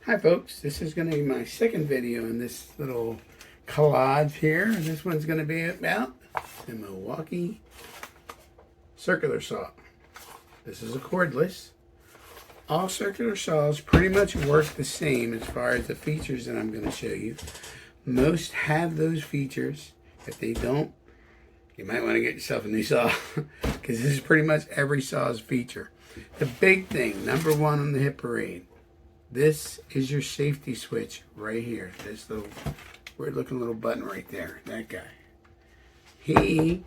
Hi folks, this is going to be my second video in this little collage here. This one's going to be about the Milwaukee circular saw. This is a cordless. All circular saws pretty much work the same as far as the features that I'm going to show you. Most have those features. If they don't, you might want to get yourself a new saw because this is pretty much every saw's feature. The big thing, number one on the hit parade, this is your safety switch right here. This little weird looking little button right there, that guy. He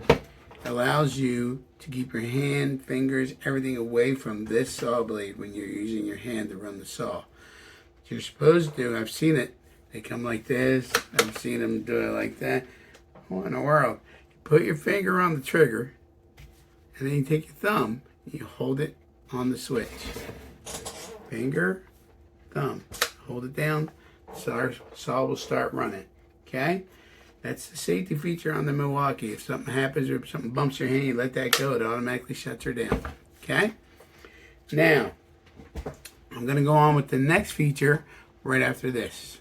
allows you to keep your hand, fingers, everything away from this saw blade when you're using your hand to run the saw. You're supposed to, I've seen it, they come like this. I've seen them do it like that. What in the world? You put your finger on the trigger and then you take your thumb and you hold it on the switch. Finger, thumb. Hold it down, saw will start running. Okay? That's the safety feature on the Milwaukee. If something happens or something bumps your hand, you let that go, it automatically shuts her down. Okay? Now, I'm going to go on with the next feature right after this.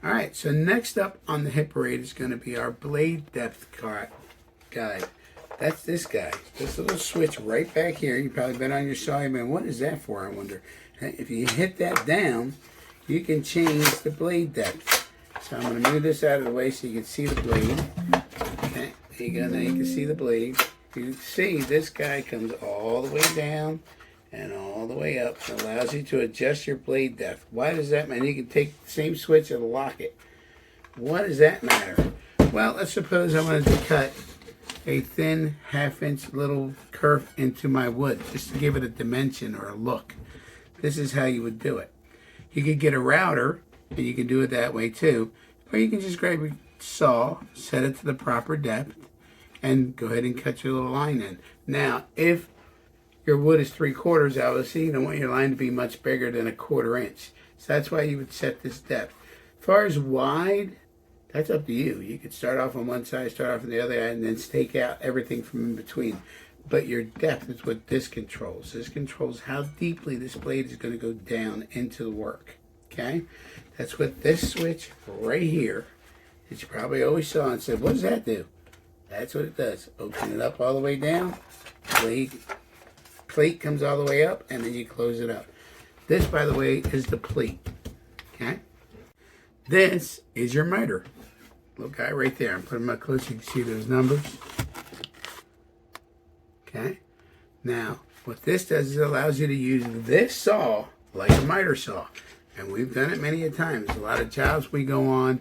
Alright, so next up on the hit parade is going to be our blade depth guide. That's this guy. This little switch right back here. You've probably been on your saw. You've been, what is that for, I wonder? If you hit that down, you can change the blade depth. So I'm going to move this out of the way so you can see the blade. Okay, there you go. Now you can see the blade. You can see this guy comes all the way down and all the way up. It allows you to adjust your blade depth. Why does that matter? You can take the same switch and lock it. What does that matter? Well, let's suppose I wanted to cut a thin half-inch little curve into my wood just to give it a dimension or a look. This is how you would do it. You could get a router, and you can do it that way too, or you can just grab your saw, set it to the proper depth, and go ahead and cut your little line in. Now, if your wood is 3/4, obviously, you don't want your line to be much bigger than 1/4 inch. So that's why you would set this depth. As far as wide, that's up to you. You could start off on one side, start off on the other, and then stake out everything from in between. But your depth is what this controls. This controls how deeply this blade is going to go down into the work. Okay? That's what this switch right here, that you probably always saw and said, what does that do? That's what it does. Open it up all the way down. Blade plate comes all the way up, and then you close it up. This, by the way, is the plate. Okay? This is your miter. Little guy right there. I'm putting them up close so you can see those numbers. Okay? Now, what this does is it allows you to use this saw like a miter saw. And we've done it many a times. A lot of jobs we go on,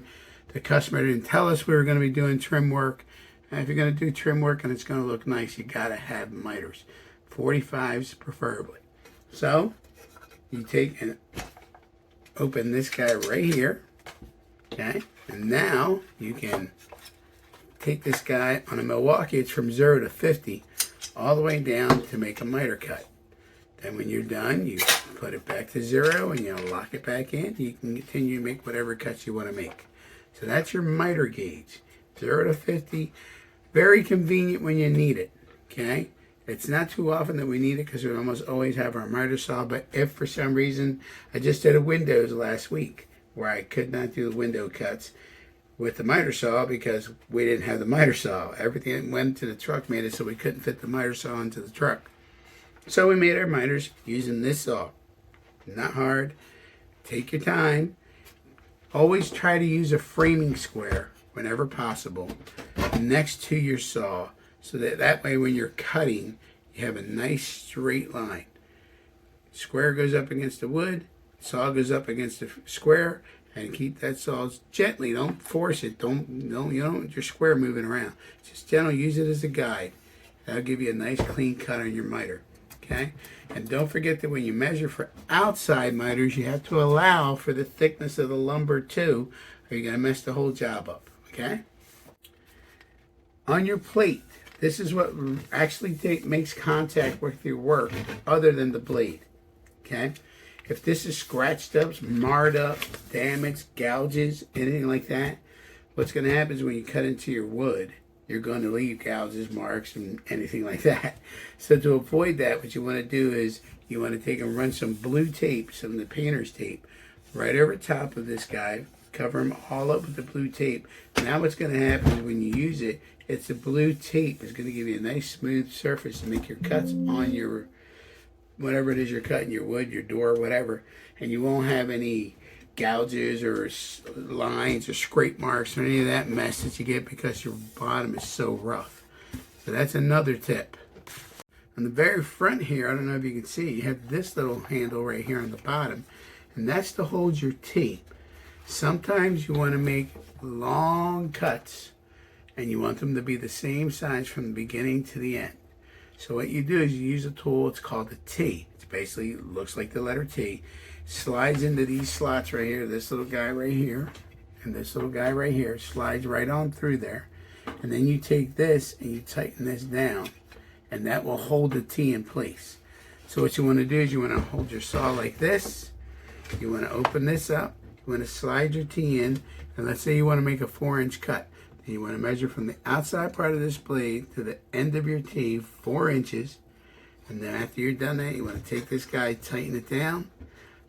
the customer didn't tell us we were going to be doing trim work. And if you're going to do trim work and it's going to look nice, you got to have miters. 45s preferably. So, you take and open this guy right here. Okay? And now, you can take this guy on a Milwaukee. It's from 0 to 50. All the way down to make a miter cut. Then when you're done, you put it back to 0 and you lock it back in. You can continue to make whatever cuts you want to make. So that's your miter gauge. 0 to 50. Very convenient when you need it. Okay? It's not too often that we need it because we almost always have our miter saw. But if for some reason, I just did a windows last week where I could not do the window cuts with the miter saw because we didn't have the miter saw. Everything that went to the truck made it so we couldn't fit the miter saw into the truck. So we made our miters using this saw. Not hard. Take your time. Always try to use a framing square whenever possible next to your saw so that way when you're cutting you have a nice straight line. Square goes up against the wood, saw goes up against the square, and keep that saw gently. Don't force it. You don't want your square moving around. Just gently use it as a guide. That'll give you a nice clean cut on your miter. Okay? And don't forget that when you measure for outside miters, you have to allow for the thickness of the lumber too, or you're going to mess the whole job up. Okay? On your plate, this is what actually makes contact with your work other than the blade. Okay? If this is scratched up, marred up, damaged, gouges, anything like that, what's going to happen is when you cut into your wood, you're going to leave gouges, marks, and anything like that. So to avoid that, what you want to do is you want to take and run some blue tape, some of the painter's tape, right over top of this guy. Cover them all up with the blue tape. Now what's going to happen is when you use it, it's the blue tape is going to give you a nice smooth surface to make your cuts on your, whatever it is you're cutting, your wood, your door, whatever. And you won't have any gouges or lines or scrape marks or any of that mess that you get because your bottom is so rough. So that's another tip. On the very front here, I don't know if you can see, you have this little handle right here on the bottom, and that's to hold your T. Sometimes you want to make long cuts and you want them to be the same size from the beginning to the end. So what you do is you use a tool, it's called a T. It's basically looks like the letter T. Slides into these slots right here, this little guy right here, and this little guy right here, slides right on through there. And then you take this and you tighten this down, and that will hold the T in place. So what you want to do is you want to hold your saw like this. You want to open this up. You want to slide your T in, and let's say you want to make a 4-inch cut. And you want to measure from the outside part of this blade to the end of your T, 4 inches. And then after you're done that, you want to take this guy, tighten it down,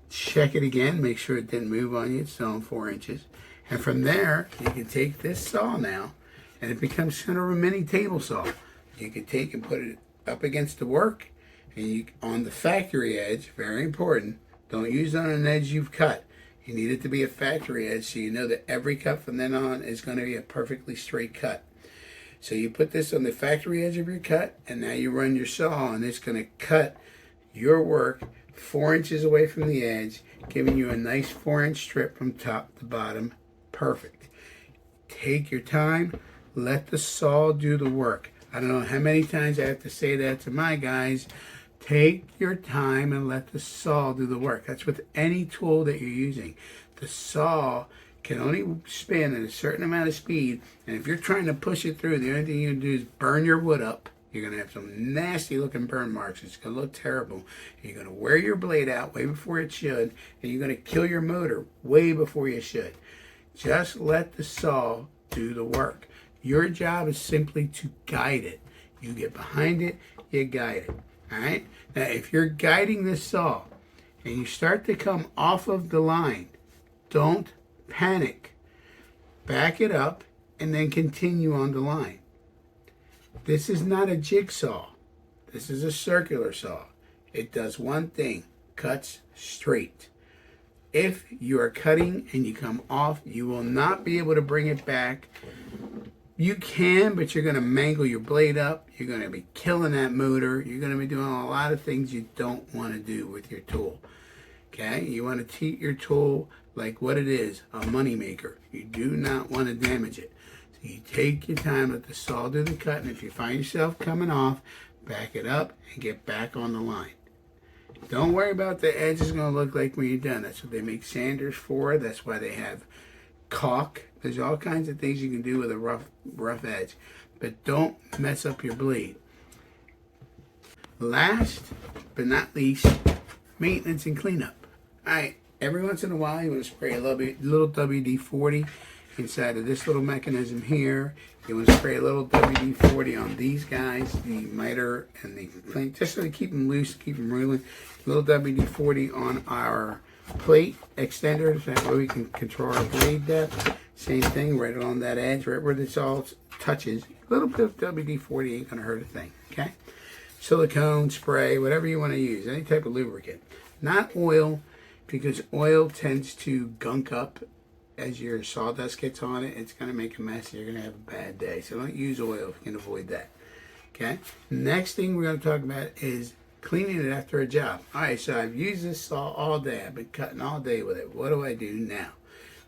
check it again, make sure it didn't move on you, it's still on 4 inches. And from there, you can take this saw now, and it becomes kind of a mini table saw. You can take and put it up against the work, and you on the factory edge, very important, don't use it on an edge you've cut. You need it to be a factory edge so you know that every cut from then on is going to be a perfectly straight cut. So you put this on the factory edge of your cut, and now you run your saw, and it's going to cut your work 4 inches away from the edge, giving you a nice 4-inch strip from top to bottom. Perfect. Take your time, let the saw do the work. I don't know how many times I have to say that to my guys. Take your time and let the saw do the work. That's with any tool that you're using. The saw can only spin at a certain amount of speed, and if you're trying to push it through, the only thing you can do is burn your wood up. You're going to have some nasty looking burn marks. It's going to look terrible. You're going to wear your blade out way before it should, and you're going to kill your motor way before you should. Just let the saw do the work. Your job is simply to guide it. You get behind it, you guide it. All right? Now, if you're guiding this saw and you start to come off of the line, don't panic. Back it up and then continue on the line. This is not a jigsaw. This is a circular saw. It does one thing, cuts straight. If you are cutting and you come off, you will not be able to bring it back. You can, but you're going to mangle your blade up. You're going to be killing that motor. You're going to be doing a lot of things you don't want to do with your tool. Okay? You want to treat your tool like what it is, a money maker. You do not want to damage it. So you take your time, let the saw do the cut, and if you find yourself coming off, back it up and get back on the line. Don't worry about the edge is going to look like when you're done. That's what they make sanders for. That's why they have caulk. There's all kinds of things you can do with a rough edge. But don't mess up your blade. Last but not least, maintenance and cleanup. Alright, every once in a while you want to spray a little WD-40 inside of this little mechanism here. You want to spray a little WD-40 on these guys, the miter and the clean, just so to keep them loose, keep them rolling. A little WD-40 on our plate extenders, that way we can control our blade depth. Same thing, right along that edge, right where this all touches. A little bit of WD-40 ain't gonna hurt a thing, okay? Silicone, spray, whatever you want to use, any type of lubricant. Not oil, because oil tends to gunk up as your sawdust gets on it. It's gonna make a mess, you're gonna have a bad day. So don't use oil if you can avoid that, okay? Next thing we're gonna talk about is cleaning it after a job. All right, so I've used this saw all day. I've been cutting all day with it. What do I do now?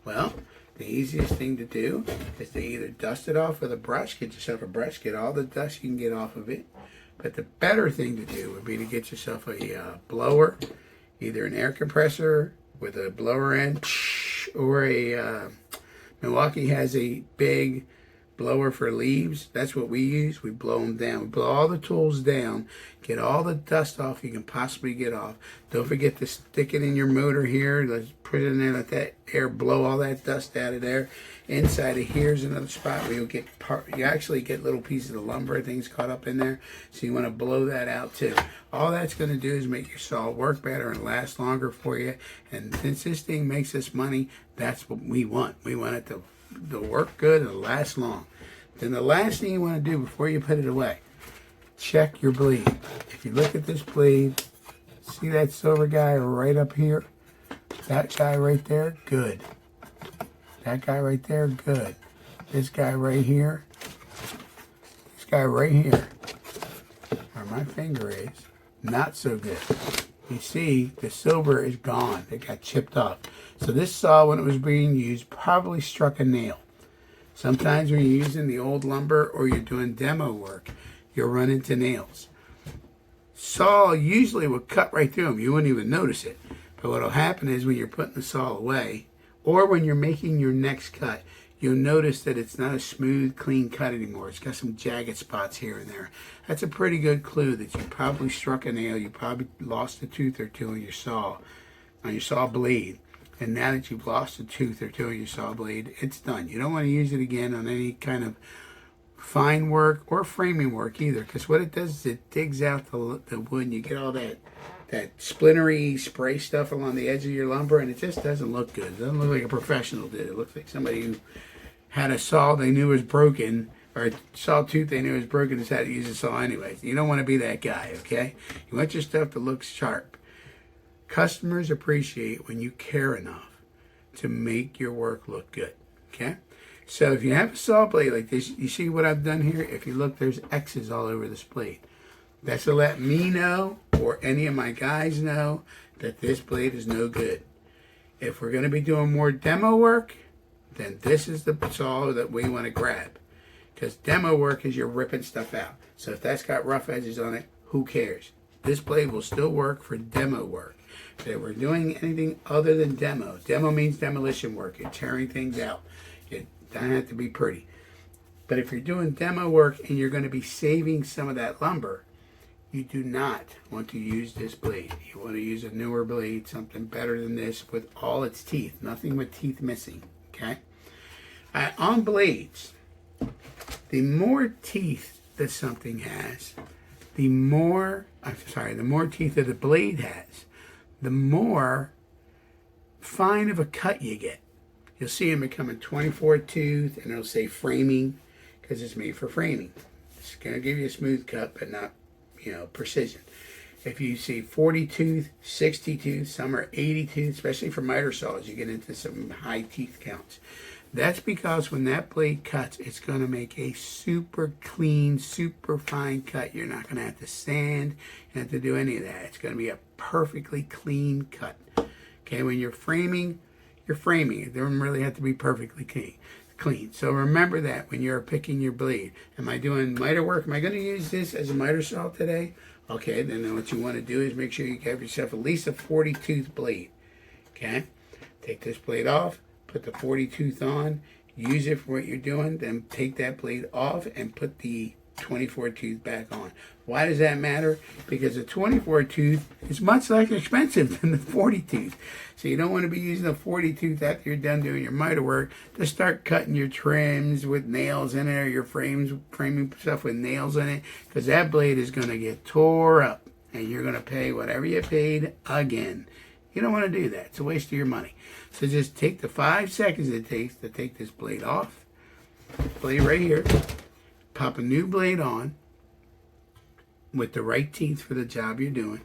Well, the easiest thing to do is to either dust it off with a brush, get yourself a brush, get all the dust you can get off of it. But the better thing to do would be to get yourself a blower, either an air compressor with a blower end, or a Milwaukee has a big blower for leaves. That's what we use. We blow them down. We blow all the tools down, get all the dust off you can possibly get off. Don't forget to stick it in your motor here. Let's put it in there, let that air blow all that dust out of there. Inside of here's another spot where you'll get you actually get little pieces of lumber, things caught up in there. So you want to blow that out too. All that's going to do is make your saw work better and last longer for you. And since this thing makes us money, that's what we want. We want it to work good and last long. Then the last thing you want to do before you put it away, check your blade. If you look at this blade, see that silver guy right up here? That guy right there, good. That guy right there, good. This guy right here, this guy right here, where my finger is, not so good. You see, the silver is gone. It got chipped off. So this saw, when it was being used, probably struck a nail. Sometimes when you're using the old lumber or you're doing demo work, you'll run into nails. Saw usually will cut right through them. You wouldn't even notice it. But what will happen is when you're putting the saw away, or when you're making your next cut, you'll notice that it's not a smooth, clean cut anymore. It's got some jagged spots here and there. That's a pretty good clue that you probably struck a nail. You probably lost a tooth or two on your saw blade. And now that you've lost a tooth or two on your saw blade, it's done. You don't want to use it again on any kind of fine work or framing work either, because what it does is it digs out the wood and you get all that splintery spray stuff along the edge of your lumber, and it just doesn't look good. It doesn't look like a professional did. It looks like somebody who had a saw they knew was broken, or a sawtooth they knew was broken, just had to use a saw anyways. You don't want to be that guy, okay? You want your stuff to look sharp. Customers appreciate when you care enough to make your work look good, okay? So if you have a saw blade like this, you see what I've done here? If you look, there's X's all over this blade. That's to let me know, or any of my guys know, that this blade is no good. If we're going to be doing more demo work, then this is the saw that we want to grab. Because demo work is you're ripping stuff out. So if that's got rough edges on it, who cares? This blade will still work for demo work. But if we're doing anything other than demo means demolition work. You're tearing things out. It doesn't have to be pretty. But if you're doing demo work and you're going to be saving some of that lumber, you do not want to use this blade. You want to use a newer blade, something better than this with all its teeth. Nothing with teeth missing, okay? On blades, the more teeth that something has, the more teeth that the blade has, the more fine of a cut you get. You'll see them becoming 24 tooth, and it'll say framing, because it's made for framing. It's going to give you a smooth cut, but not, precision. If you see 40 tooth, 60 tooth, some are 80 tooth, especially for miter saws, you get into some high teeth counts. That's because when that blade cuts, it's going to make a super clean, super fine cut. You're not going to have to sand, you don't have to do any of that. It's going to be a perfectly clean cut. Okay, when you're framing, you're framing. It doesn't really have to be perfectly clean. So remember that when you're picking your blade. Am I doing miter work? Am I going to use this as a miter saw today? Okay, then what you want to do is make sure you have yourself at least a 40 tooth blade. Okay, take this blade off, put the 40 tooth on, use it for what you're doing, then take that blade off and put the 24 tooth back on. Why does that matter? Because the 24 tooth is much less expensive than the 40 tooth. So you don't want to be using the 40 tooth after you're done doing your miter work to start cutting your trims with nails in it, or your framing stuff with nails in it, because that blade is going to get tore up and you're going to pay whatever you paid again. You don't want to do that. It's a waste of your money. So just take the 5 seconds it takes to take this blade off. Blade right here. Pop a new blade on with the right teeth for the job you're doing,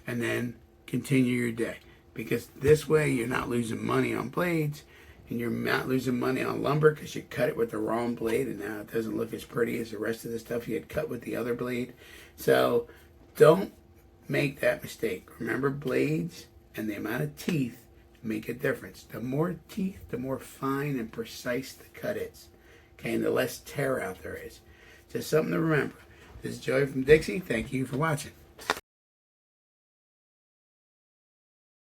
and then continue your day. Because this way you're not losing money on blades, and you're not losing money on lumber because you cut it with the wrong blade and now it doesn't look as pretty as the rest of the stuff you had cut with the other blade. So don't make that mistake. Remember, blades and the amount of teeth make a difference. The more teeth, the more fine and precise the cut is. Okay, and the less tear out there is. Just something to remember. This is Joey from Dixie. Thank you for watching.